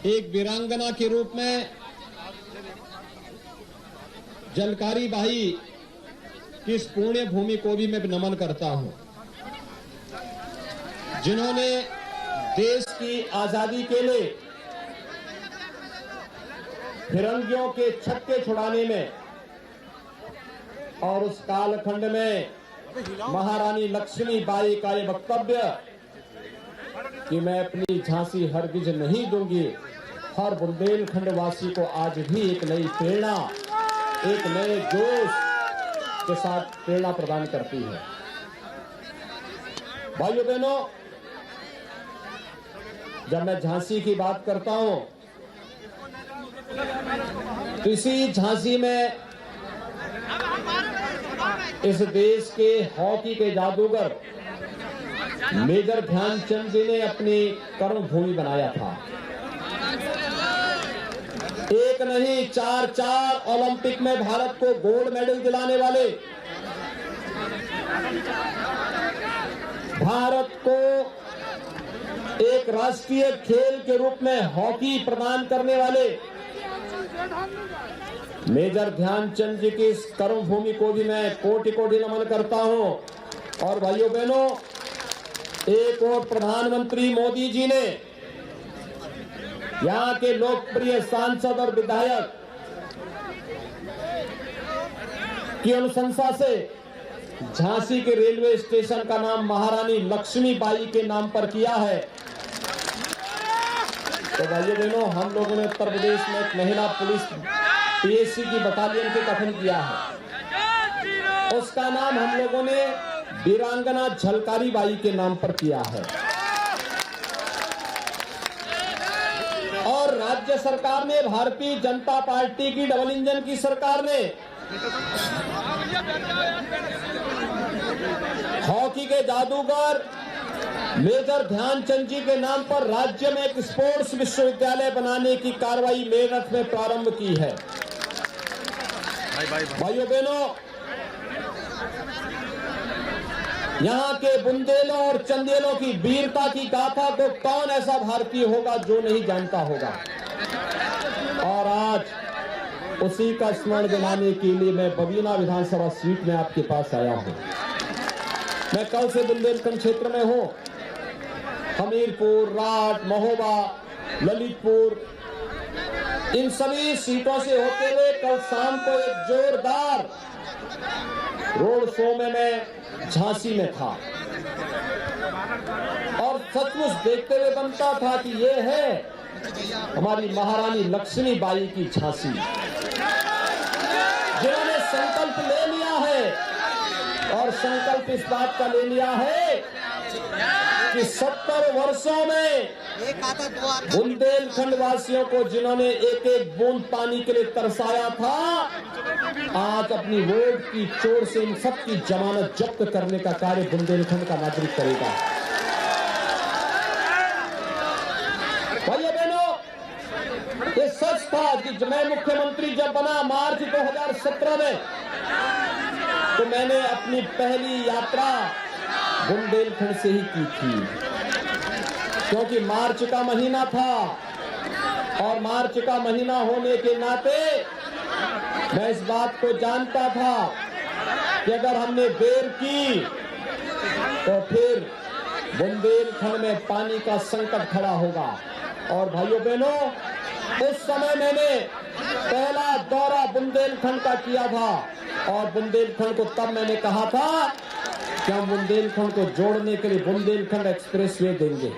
एक वीरांगना के रूप में झलकारी बाई की इस पुण्य भूमि को भी मैं नमन करता हूं, जिन्होंने देश की आजादी के लिए फिरंगियों के छक्के छुड़ाने में और उस कालखंड में महारानी लक्ष्मीबाई का ये वक्तव्य कि मैं अपनी झांसी हरगिज नहीं दूंगी, हर बुंदेलखंड वासी को आज भी एक नई प्रेरणा, एक नए जोश के साथ प्रेरणा प्रदान करती है। भाइयों बहनों, जब मैं झांसी की बात करता हूं तो इसी झांसी में इस देश के हॉकी के जादूगर मेजर ध्यानचंद जी ने अपनी कर्मभूमि बनाया था। एक नहीं, चार ओलंपिक में भारत को गोल्ड मेडल दिलाने वाले, भारत को एक राष्ट्रीय खेल के रूप में हॉकी प्रदान करने वाले मेजर ध्यानचंद जी की इस कर्मभूमि को भी मैं कोटि कोटि नमन करता हूं। और भाइयों बहनों, एक और प्रधानमंत्री मोदी जी ने यहां के लोकप्रिय सांसद और विधायक की अनुशंसा से झांसी के रेलवे स्टेशन का नाम महारानी लक्ष्मीबाई के नाम पर किया है। तो भाइयों बहनों, हम लोगों ने उत्तर प्रदेश में एक महिला पुलिस पीएससी की बटालियन के गठन किया है, उसका नाम हम लोगों ने वीरांगना झलकारी बाई के नाम पर किया है। और राज्य सरकार ने, भारतीय जनता पार्टी की डबल इंजन की सरकार ने हॉकी के जादूगर मेजर ध्यानचंद जी के नाम पर राज्य में एक स्पोर्ट्स विश्वविद्यालय बनाने की कार्रवाई मेरठ में प्रारंभ की है। भाइयों बहनों, यहां के बुंदेलों और चंदेलों की वीरता की गाथा को कौन ऐसा भारतीय होगा जो नहीं जानता होगा। और आज उसी का स्मरण दिलाने के लिए मैं बबीना विधानसभा सीट में आपके पास आया हूं। मैं कल से बुंदेलखंड क्षेत्र में हूं। हमीरपुर, राट, महोबा, ललितपुर, इन सभी सीटों से होते हुए कल शाम को एक जोरदार रोड शो में मैं झांसी में था और सचमुच देखते हुए बनता था कि ये है हमारी महारानी लक्ष्मीबाई की झांसी, जिन्होंने संकल्प ले लिया है। और संकल्प इस बात का ले लिया है कि 70 वर्षों में बुंदेलखंड वासियों को जिन्होंने एक एक बूंद पानी के लिए तरसाया था, आज अपनी वोट की चोर से इन सबकी जमानत जब्त करने का कार्य बुंदेलखंड का नागरिक करेगा। भाइयों बहनों, ये सच था कि मैं मुख्यमंत्री जब बना मार्च 2017 में, तो मैंने अपनी पहली यात्रा बुंदेलखंड से ही की थी, क्योंकि मार्च का महीना था और मार्च का महीना होने के नाते मैं इस बात को जानता था कि अगर हमने देर की तो फिर बुंदेलखंड में पानी का संकट खड़ा होगा। और भाइयों बहनों, उस समय मैंने पहला दौरा बुंदेलखंड का किया था और बुंदेलखंड को तब मैंने कहा था कि हम बुंदेलखंड को जोड़ने के लिए बुंदेलखंड एक्सप्रेसवे देंगे।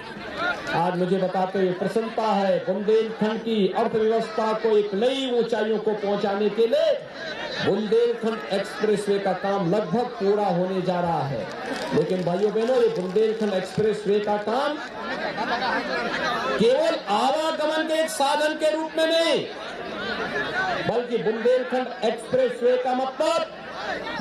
आज मुझे बताते हुए प्रसन्नता है, बुंदेलखंड की अर्थव्यवस्था को एक नई ऊंचाइयों को पहुंचाने के लिए बुंदेलखंड एक्सप्रेसवे का काम लगभग पूरा होने जा रहा है। लेकिन भाइयों बहनों, ये बुंदेलखंड एक्सप्रेसवे का काम केवल आवागमन के एक साधन के रूप में नहीं, बल्कि बुंदेलखंड एक्सप्रेसवे का मतलब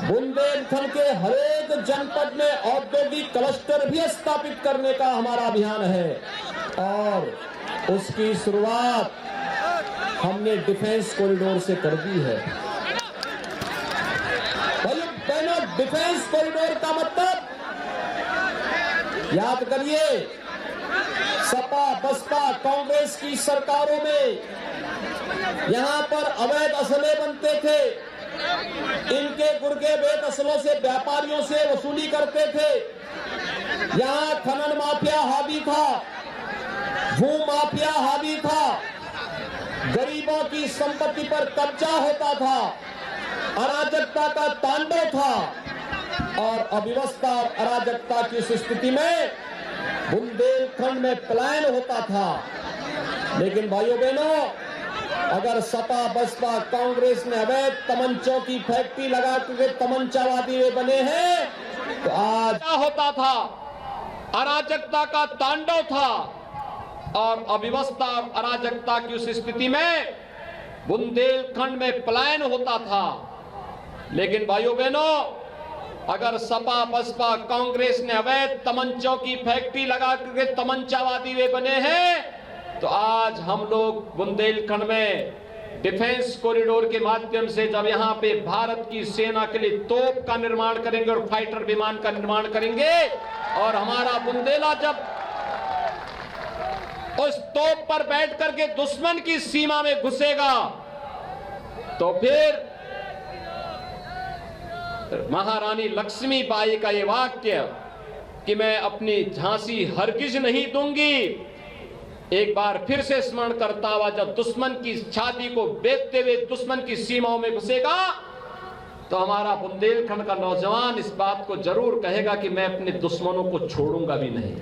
बुंदेलखंड के हरेक जनपद में औद्योगिक क्लस्टर भी स्थापित करने का हमारा अभियान है। और उसकी शुरुआत हमने डिफेंस कॉरिडोर से कर दी है। बहनों, डिफेंस कॉरिडोर का मतलब याद करिए सपा बसपा कांग्रेस की सरकारों में यहां पर अवैध असले बनते थे, इनके गुर्गे बेद असलों से व्यापारियों से वसूली करते थे। यहां खनन माफिया हावी था, भू माफिया हावी था, गरीबों की संपत्ति पर कब्जा होता था, अराजकता का तांडव था और अव्यवस्था और अराजकता की इस स्थिति में बुंदेलखंड में पलायन होता था। लेकिन भाइयों बहनों, अगर सपा बसपा कांग्रेस ने अवैध तमंचों की फैक्ट्री लगा के तमंचावादी वे बने हैं, तो आज क्या होता था, अराजकता का तांडव था और अव्यवस्था और अराजकता की उस स्थिति में बुंदेलखंड में पलायन होता था। लेकिन भाइयों बहनों, अगर सपा बसपा कांग्रेस ने अवैध तमंचों की फैक्ट्री लगा करके तमंचावादी वे बने हैं, तो आज हम लोग बुंदेलखंड में डिफेंस कॉरिडोर के माध्यम से जब यहां पे भारत की सेना के लिए तोप का निर्माण करेंगे और फाइटर विमान का निर्माण करेंगे और हमारा बुंदेला जब उस तोप पर बैठ करके दुश्मन की सीमा में घुसेगा, तो फिर महारानी लक्ष्मीबाई का ये वाक्य कि मैं अपनी झांसी हरगिज नहीं दूंगी, एक बार फिर से स्मरण करता हुआ जब दुश्मन की छाती को बेचते हुए दुश्मन की सीमाओं में घुसेगा, तो हमारा बुंदेलखंड का नौजवान इस बात को जरूर कहेगा कि मैं अपने दुश्मनों को छोड़ूंगा भी नहीं।